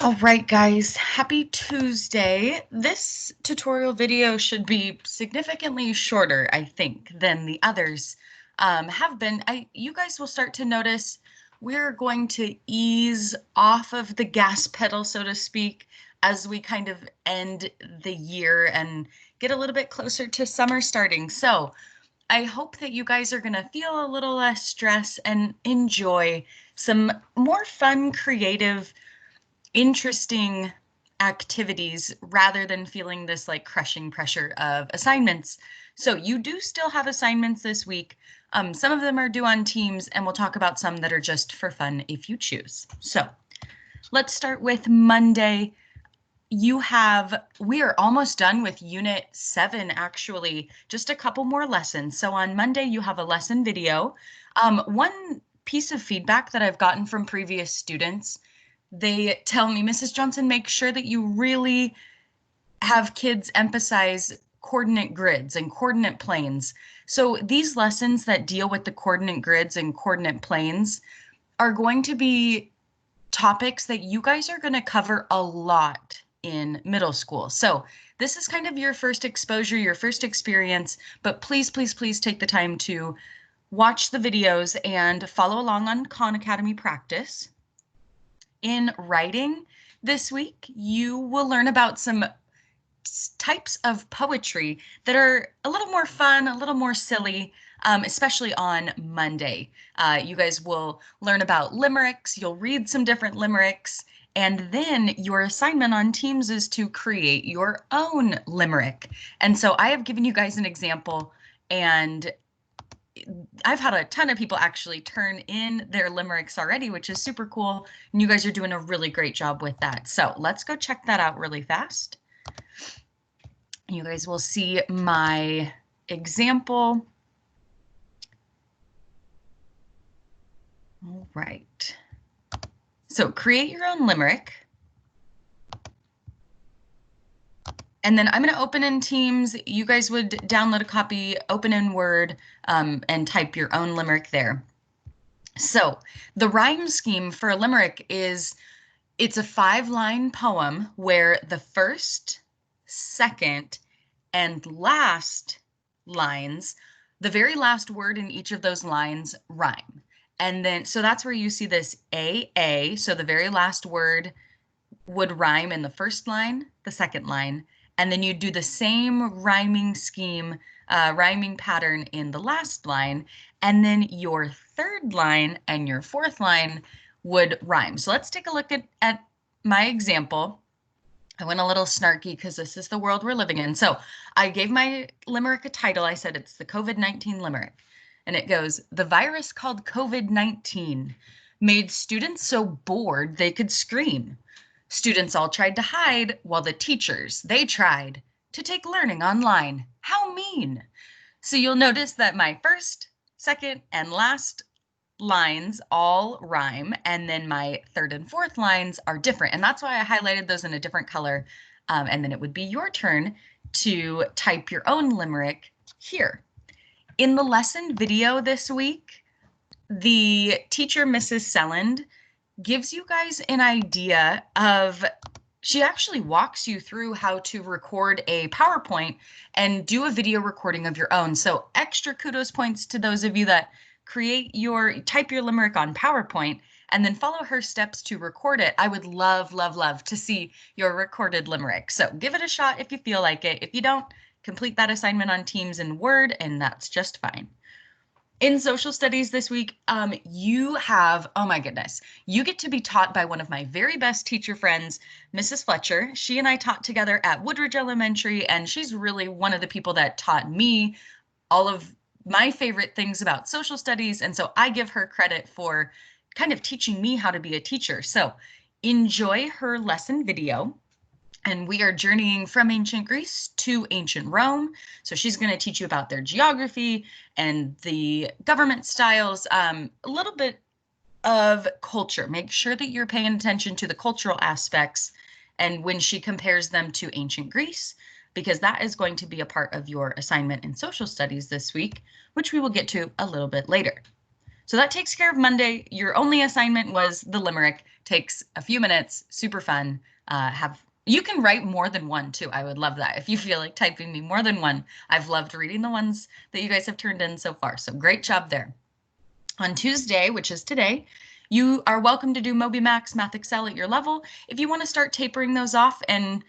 All right, guys, happy Tuesday. This tutorial video should be significantly shorter, I think, than the others have been. You guys will start to notice we're going to ease off of the gas pedal, so to speak, as we kind of end the year and get a little bit closer to summer starting. So I hope that you guys are going to feel a little less stress and enjoy some more fun, creative, interesting activities rather than feeling this like crushing pressure of assignments. So you do still have assignments this week. Some of them are due on Teams, and we'll talk about some that are just for fun if you choose. So let's start with Monday. We are almost done with Unit 7, actually, just a couple more lessons. So on Monday, you have a lesson video. One piece of feedback that I've gotten from previous students, they tell me, Mrs. Johnson, make sure that you really have kids emphasize coordinate grids and coordinate planes. So these lessons that deal with the coordinate grids and coordinate planes are going to be topics that you guys are going to cover a lot in middle school. So this is kind of your first exposure, your first experience, but please, please, please take the time to watch the videos and follow along on Khan Academy practice. In writing this week, you will learn about some types of poetry that are a little more fun, a little more silly, especially on Monday. You guys will learn about limericks, you'll read some different limericks, and then your assignment on Teams is to create your own limerick. And so I have given you guys an example, and I've had a ton of people actually turn in their limericks already, which is super cool. And you guys are doing a really great job with that. So let's go check that out really fast. You guys will see my example. All right. So create your own limerick. And then I'm going to open in Teams. You guys would download a copy, open in Word, and type your own limerick there. So the rhyme scheme for a limerick is, it's a 5-line poem where the first, second, and last lines, the very last word in each of those lines rhyme. And then, so that's where you see this AA. So the very last word would rhyme in the first line, the second line, and then you do the same rhyming scheme, rhyming pattern in the last line, and then your third line and your fourth line would rhyme. So let's take a look at my example. I went a little snarky because this is the world we're living in. So I gave my limerick a title. I said it's the COVID-19 limerick. And it goes, the virus called COVID-19 made students so bored they could scream. Students all tried to hide while the teachers, they tried to take learning online. How mean! So you'll notice that my first, second, and last lines all rhyme, and then my third and fourth lines are different. And that's why I highlighted those in a different color. And then it would be your turn to type your own limerick here. In the lesson video this week, the teacher, Mrs. Selland, gives you guys an idea of, she actually walks you through how to record a PowerPoint and do a video recording of your own. So extra kudos points to those of you that type your limerick on PowerPoint and then follow her steps to record it. I would love, love, love to see your recorded limerick. So give it a shot if you feel like it. If you don't, complete that assignment on Teams in Word, and that's just fine. In social studies this week, you have, oh my goodness, you get to be taught by one of my very best teacher friends, Mrs. Fletcher. She and I taught together at Woodridge Elementary, and she's really one of the people that taught me all of my favorite things about social studies. And so I give her credit for kind of teaching me how to be a teacher. So enjoy her lesson video. And we are journeying from ancient Greece to ancient Rome. So she's going to teach you about their geography and the government styles, a little bit of culture. Make sure that you're paying attention to the cultural aspects and when she compares them to ancient Greece, because that is going to be a part of your assignment in social studies this week, which we will get to a little bit later. So that takes care of Monday. Your only assignment was the limerick. Takes a few minutes, super fun. You can write more than one too. I would love that. If you feel like typing me more than one, I've loved reading the ones that you guys have turned in so far. So great job there. On Tuesday, which is today, you are welcome to do MobyMax, Math Excel at your level. If you want to start tapering those off and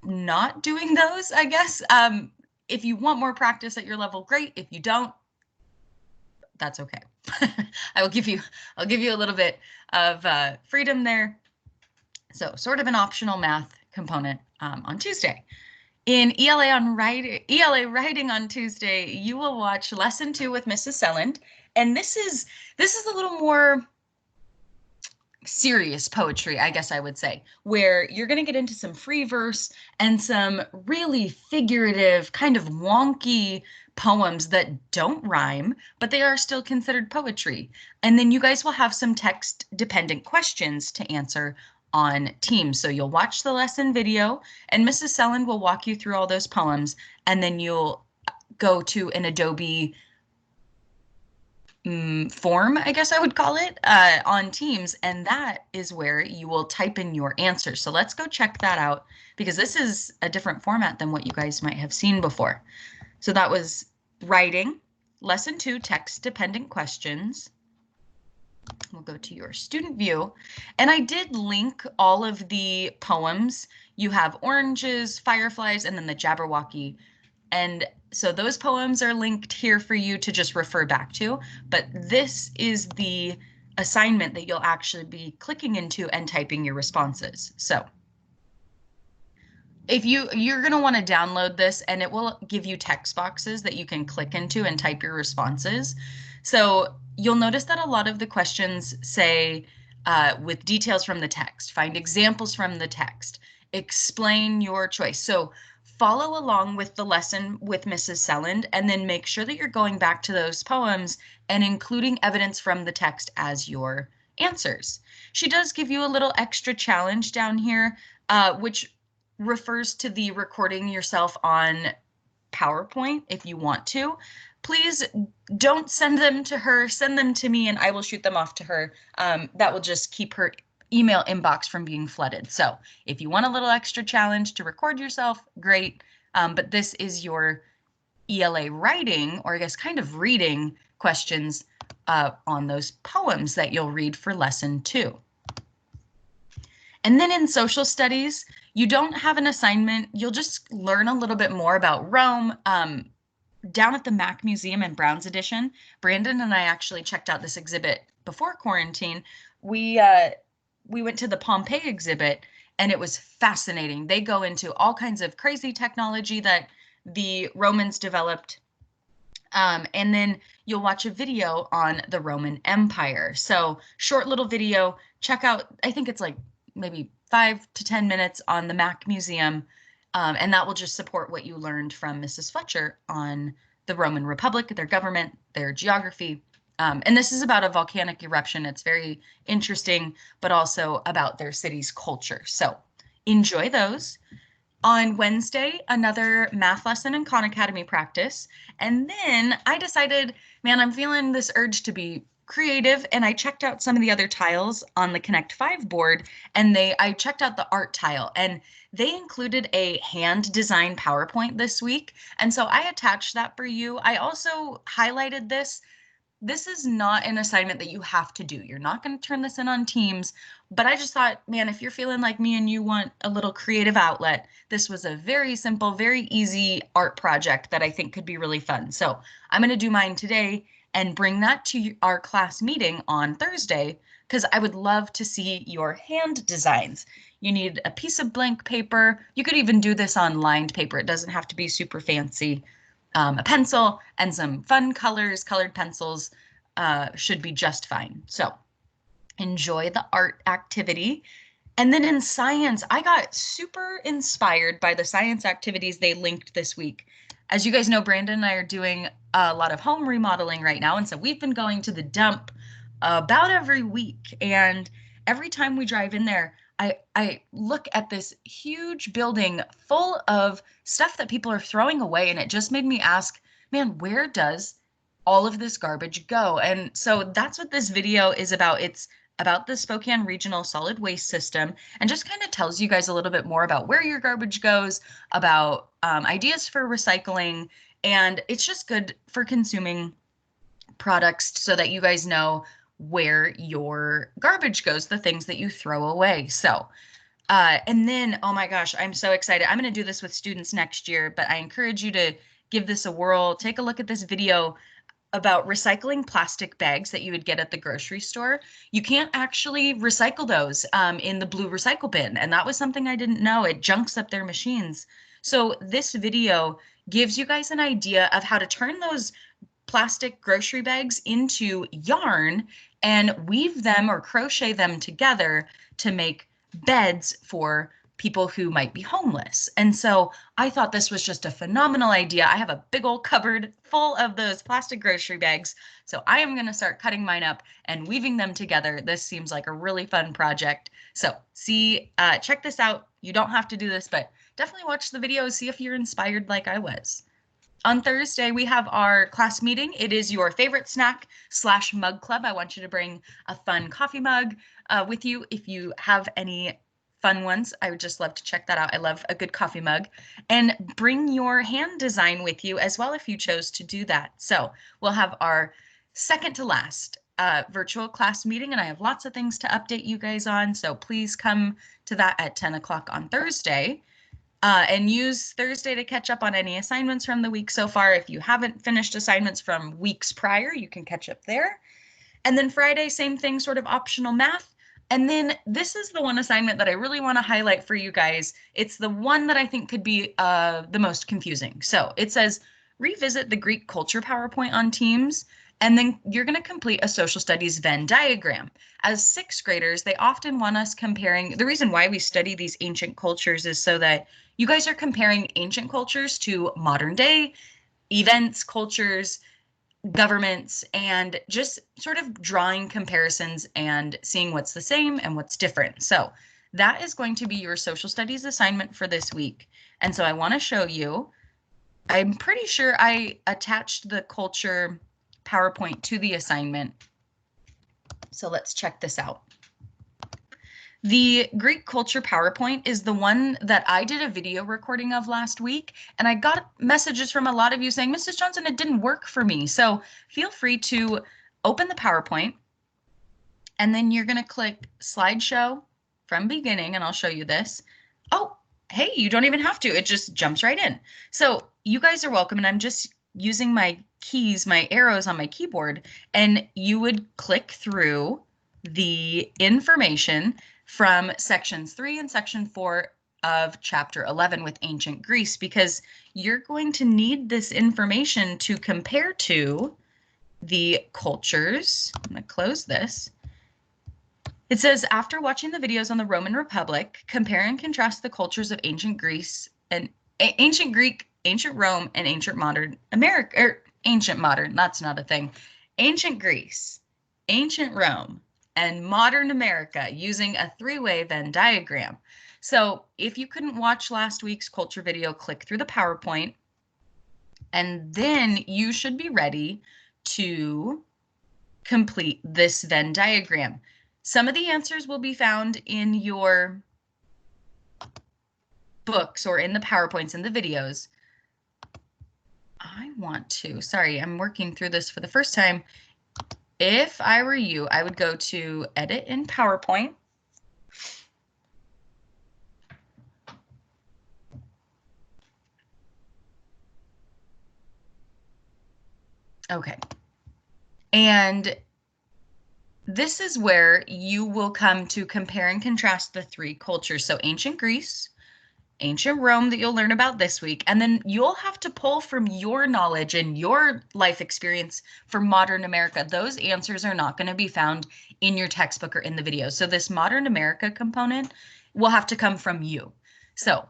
not doing those, I guess, if you want more practice at your level, great. If you don't, that's okay. I'll give you a little bit of freedom there. So sort of an optional math component on Tuesday. In ELA writing on Tuesday, you will watch lesson 2 with Mrs. Selland, and this is a little more serious poetry, I guess I would say, where you're going to get into some free verse and some really figurative, kind of wonky poems that don't rhyme, but they are still considered poetry. And then you guys will have some text dependent questions to answer on Teams. So you'll watch the lesson video and Mrs. Selland will walk you through all those poems, and then you'll go to an Adobe form, I guess I would call it, on Teams, and that is where you will type in your answers. So let's go check that out, because this is a different format than what you guys might have seen before. So that was writing, lesson 2, text dependent questions. We'll go to your student view, and I did link all of the poems. You have oranges, fireflies, and then the Jabberwocky. And so those poems are linked here for you to just refer back to, but this is the assignment that you'll actually be clicking into and typing your responses. So if you're going to want to download this, and it will give you text boxes that you can click into and type your responses. So you'll notice that a lot of the questions say with details from the text, find examples from the text, explain your choice. So follow along with the lesson with Mrs. Selland, and then make sure that you're going back to those poems and including evidence from the text as your answers. She does give you a little extra challenge down here, which refers to the recording yourself on PowerPoint if you want to. Please don't send them to her, send them to me and I will shoot them off to her. That will just keep her email inbox from being flooded. So if you want a little extra challenge to record yourself, great. But this is your ELA writing, or I guess kind of reading questions on those poems that you'll read for lesson 2. And then in social studies, you don't have an assignment. You'll just learn a little bit more about Rome. Down at the Mac Museum in Brown's Edition, Brandon and I actually checked out this exhibit before quarantine. We went to the Pompeii exhibit, and it was fascinating. They go into all kinds of crazy technology that the Romans developed. And then you'll watch a video on the Roman Empire. So short little video, check out, I think it's like maybe 5 to 10 minutes on the Mac Museum. And that will just support what you learned from Mrs. Fletcher on the Roman Republic, their government, their geography. And this is about a volcanic eruption. It's very interesting, but also about their city's culture. So enjoy those. On Wednesday, another math lesson and Khan Academy practice. And then I decided, man, I'm feeling this urge to be creative, and I checked out some of the other tiles on the Connect 5 board, and I checked out the art tile, and they included a hand design PowerPoint this week. And so I attached that for you. I also highlighted this. This is not an assignment that you have to do. You're not going to turn this in on Teams, but I just thought, man, if you're feeling like me and you want a little creative outlet, this was a very simple, very easy art project that I think could be really fun. So I'm going to do mine today and bring that to our class meeting on Thursday, because I would love to see your hand designs. You need a piece of blank paper. You could even do this on lined paper. It doesn't have to be super fancy. A pencil and some fun colors, colored pencils should be just fine. So enjoy the art activity. And then in science, I got super inspired by the science activities they linked this week. As you guys know, Brandon and I are doing a lot of home remodeling right now. And so we've been going to the dump about every week. And every time we drive in there, I look at this huge building full of stuff that people are throwing away. And it just made me ask, man, where does all of this garbage go? And so that's what this video is about. It's about the Spokane Regional Solid Waste System and just kind of tells you guys a little bit more about where your garbage goes, about ideas for recycling, and it's just good for consuming products so that you guys know where your garbage goes, the things that you throw away. So, and then, oh my gosh, I'm so excited. I'm going to do this with students next year, but I encourage you to give this a whirl. Take a look at this video about recycling plastic bags that you would get at the grocery store. You can't actually recycle those in the blue recycle bin. And that was something I didn't know. It junks up their machines. So this video gives you guys an idea of how to turn those plastic grocery bags into yarn and weave them or crochet them together to make beds for people who might be homeless. And so I thought this was just a phenomenal idea. I have a big old cupboard full of those plastic grocery bags. So I am going to start cutting mine up and weaving them together. This seems like a really fun project. So check this out. You don't have to do this, but definitely watch the video, see if you're inspired like I was. On Thursday, we have our class meeting. It is your favorite snack / mug club. I want you to bring a fun coffee mug with you. If you have any fun ones, I would just love to check that out. I love a good coffee mug. And bring your hand design with you as well if you chose to do that. So we'll have our second to last virtual class meeting, and I have lots of things to update you guys on. So please come to that at 10 o'clock on Thursday. And use Thursday to catch up on any assignments from the week so far. If you haven't finished assignments from weeks prior, you can catch up there. And then Friday, same thing, sort of optional math. And then this is the one assignment that I really want to highlight for you guys. It's the one that I think could be the most confusing. So it says, revisit the Greek culture PowerPoint on Teams. And then you're going to complete a social studies Venn diagram. As sixth graders, they often want us comparing. The reason why we study these ancient cultures is so that you guys are comparing ancient cultures to modern day events, cultures, governments, and just sort of drawing comparisons and seeing what's the same and what's different. So that is going to be your social studies assignment for this week. And so I want to show you, I'm pretty sure I attached the culture PowerPoint to the assignment. So let's check this out. The Greek culture PowerPoint is the one that I did a video recording of last week, and I got messages from a lot of you saying, Mrs. Johnson, it didn't work for me. So feel free to open the PowerPoint, and then you're going to click slideshow from beginning, and I'll show you this. Oh, hey, you don't even have to. It just jumps right in. So you guys are welcome, and I'm just using my keys, my arrows on my keyboard, and you would click through the information from sections 3 and section 4 of chapter 11 with ancient Greece, because you're going to need this information to compare to the cultures. I'm going to close this. It says, after watching the videos on the Roman Republic, compare and contrast the cultures of ancient Greece and ancient Greek, ancient Rome, and ancient modern America, or ancient modern, that's not a thing. Ancient Greece, ancient Rome, and modern America using a three-way Venn diagram. So if you couldn't watch last week's culture video, click through the PowerPoint, and then you should be ready to complete this Venn diagram. Some of the answers will be found in your books or in the PowerPoints and the videos. I want to, sorry, I'm working through this for the first time. If I were you, I would go to Edit in PowerPoint. Okay. And this is where you will come to compare and contrast the three cultures. So ancient Greece, ancient Rome that you'll learn about this week, and then you'll have to pull from your knowledge and your life experience for modern America. Those answers are not going to be found in your textbook or in the video. So this modern America component will have to come from you. So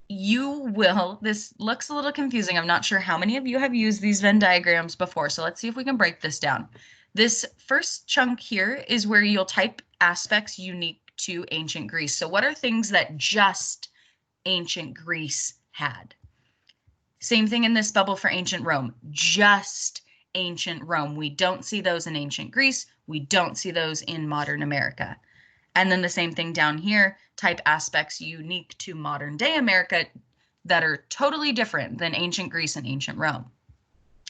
you will, this looks a little confusing. I'm not sure how many of you have used these Venn diagrams before. So let's see if we can break this down. This first chunk here is where you'll type aspects unique to ancient Greece. So what are things that just ancient Greece had? Same thing in this bubble for ancient Rome, just ancient Rome. We don't see those in ancient Greece. We don't see those in modern America. And then the same thing down here, type aspects unique to modern day America that are totally different than ancient Greece and ancient Rome.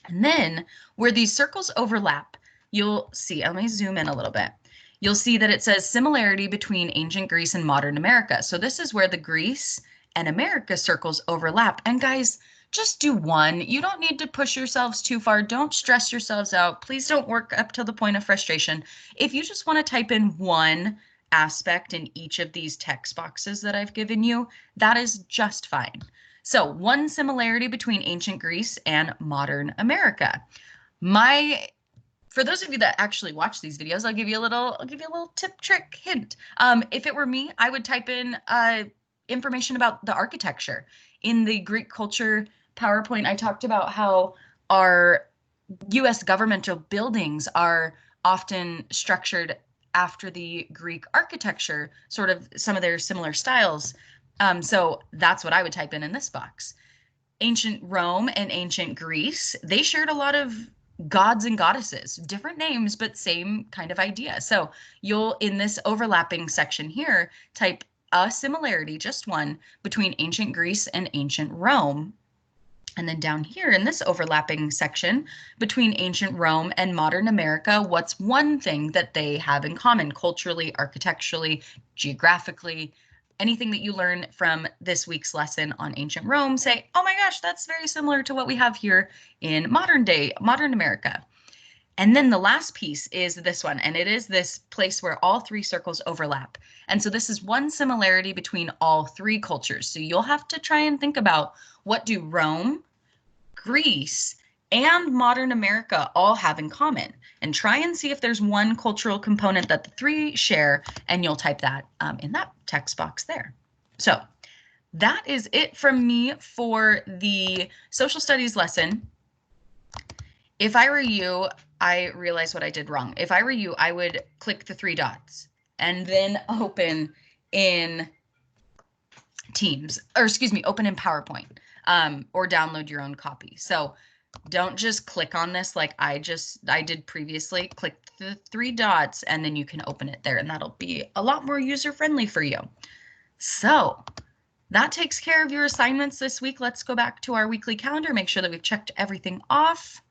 And then where these circles overlap, you'll see, let me zoom in a little bit. You'll see that it says similarity between ancient Greece and modern America. So this is where the Greece and America circles overlap. And guys, just do one. You don't need to push yourselves too far. Don't stress yourselves out. Please don't work up to the point of frustration. If you just want to type in one aspect in each of these text boxes that I've given you, that is just fine. So one similarity between ancient Greece and modern America. For those of you that actually watch these videos, I'll give you a little tip, trick, hint. If it were me, I would type in information about the architecture. In the Greek culture PowerPoint, I talked about how our US governmental buildings are often structured after the Greek architecture, sort of some of their similar styles. So that's what I would type in this box. Ancient Rome and ancient Greece, they shared a lot of gods and goddesses, different names, but same kind of idea. So you'll, in this overlapping section here, type a similarity, just one, between ancient Greece and ancient Rome. And then down here in this overlapping section between ancient Rome and modern America, what's one thing that they have in common culturally, architecturally, geographically? Anything that you learn from this week's lesson on ancient Rome, say, oh my gosh, that's very similar to what we have here in modern America. And then the last piece is this one, and it is this place where all three circles overlap. And so this is one similarity between all three cultures. So you'll have to try and think about, what do Rome, Greece, and modern America all have in common, and try and see if there's one cultural component that the three share, and you'll type that in that text box there. So that is it from me for the social studies lesson. If I were you, I realized what I did wrong. If I were you, I would click the three dots and then open in Teams, or excuse me, open in PowerPoint, or download your own copy. So don't just click on this like I did previously. Click the three dots and then you can open it there, and that'll be a lot more user-friendly for you. So that takes care of your assignments this week. Let's go back to our weekly calendar, make sure that we've checked everything off.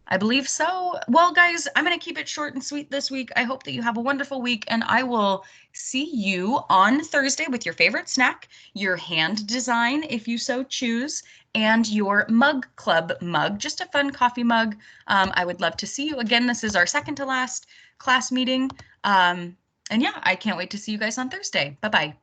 I believe so. Well, guys, I'm going to keep it short and sweet this week. I hope that you have a wonderful week, and I will see you on Thursday with your favorite snack, your hand design, if you so choose, and your mug club mug, just a fun coffee mug. I would love to see you again. This is our second to last class meeting. And yeah, I can't wait to see you guys on Thursday. Bye-bye.